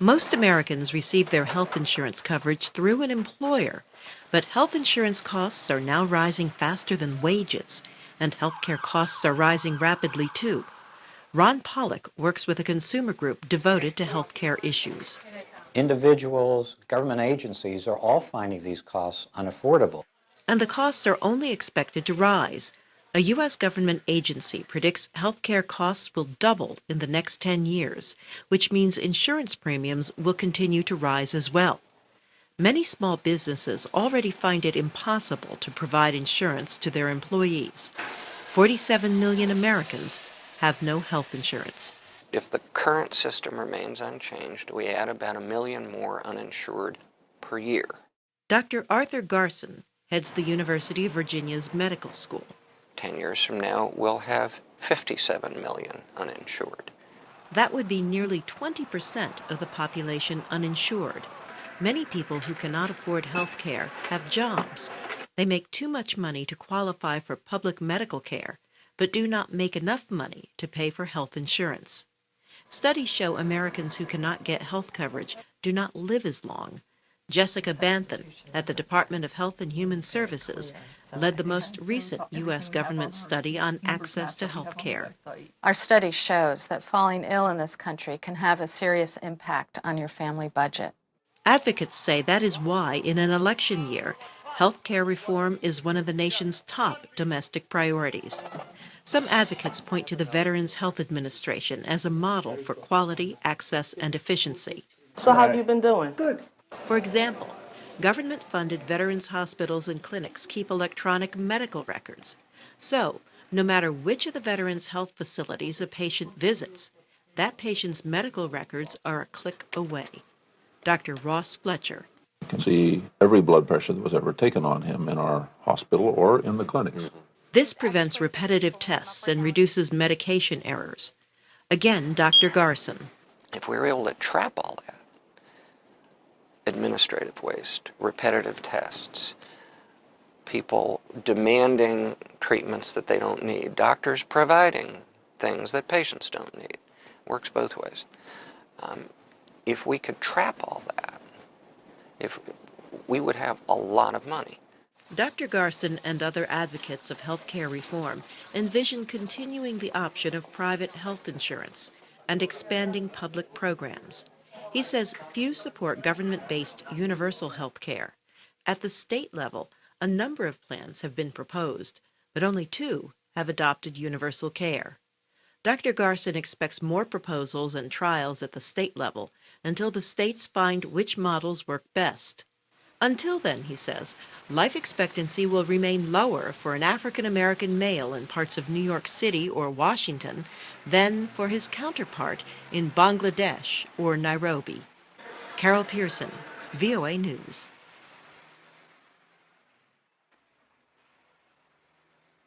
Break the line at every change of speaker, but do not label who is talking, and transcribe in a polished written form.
Most Americans receive their health insurance coverage through an employer, but health insurance costs are now rising faster than wages, and healthcare costs are rising rapidly too. Ron Pollock works with a consumer group devoted to healthcare issues.
Individuals, government agencies are all finding these costs unaffordable.
And the costs are only expected to rise. A U.S. government agency predicts healthcare costs will double in the next 10 years, which means insurance premiums will continue to rise as well. Many small businesses already find it impossible to provide insurance to their employees. 47 million Americans have no health insurance.
If the current system remains unchanged, we add about 1 million more uninsured per year.
Dr. Arthur Garson heads the University of Virginia's medical school.
10 years from now, we'll have 57 million uninsured.
That would be nearly 20% of the population uninsured. Many people who cannot afford health care have jobs. They make too much money to qualify for public medical care, but do not make enough money to pay for health insurance. Studies show Americans who cannot get health coverage do not live as long. Jessica Banthan at the Department of Health and Human Services led the most recent U.S. government study on access to health care.
Our study shows that falling ill in this country can have a serious impact on your family budget.
Advocates say that is why, in an election year, health care reform is one of the nation's top domestic priorities. Some advocates point to the Veterans Health Administration as a model for quality, access, and efficiency.
So how have you been doing?
Good.
For example, government-funded veterans hospitals and clinics keep electronic medical records. So, no matter which of the veterans' health facilities a patient visits, that patient's medical records are a click away. Dr. Ross Fletcher.
You can see every blood pressure that was ever taken on him in our hospital or in the clinics.
This prevents repetitive tests and reduces medication errors. Again, Dr. Garson.
If we were able to trap all that, administrative waste, repetitive tests, people demanding treatments that they don't need, doctors providing things that patients don't need, works both ways. If we could trap all that, we would have a lot of money.
Dr. Garson and other advocates of health care reform envision continuing the option of private health insurance and expanding public programs. He says few support government-based universal health care. At the state level, a number of plans have been proposed, but only 2 have adopted universal care. Dr. Garson expects more proposals and trials at the state level until the states find which models work best. Until then, he says, life expectancy will remain lower for an African-American male in parts of New York City or Washington than for his counterpart in Bangladesh or Nairobi. Carol Pearson, VOA News.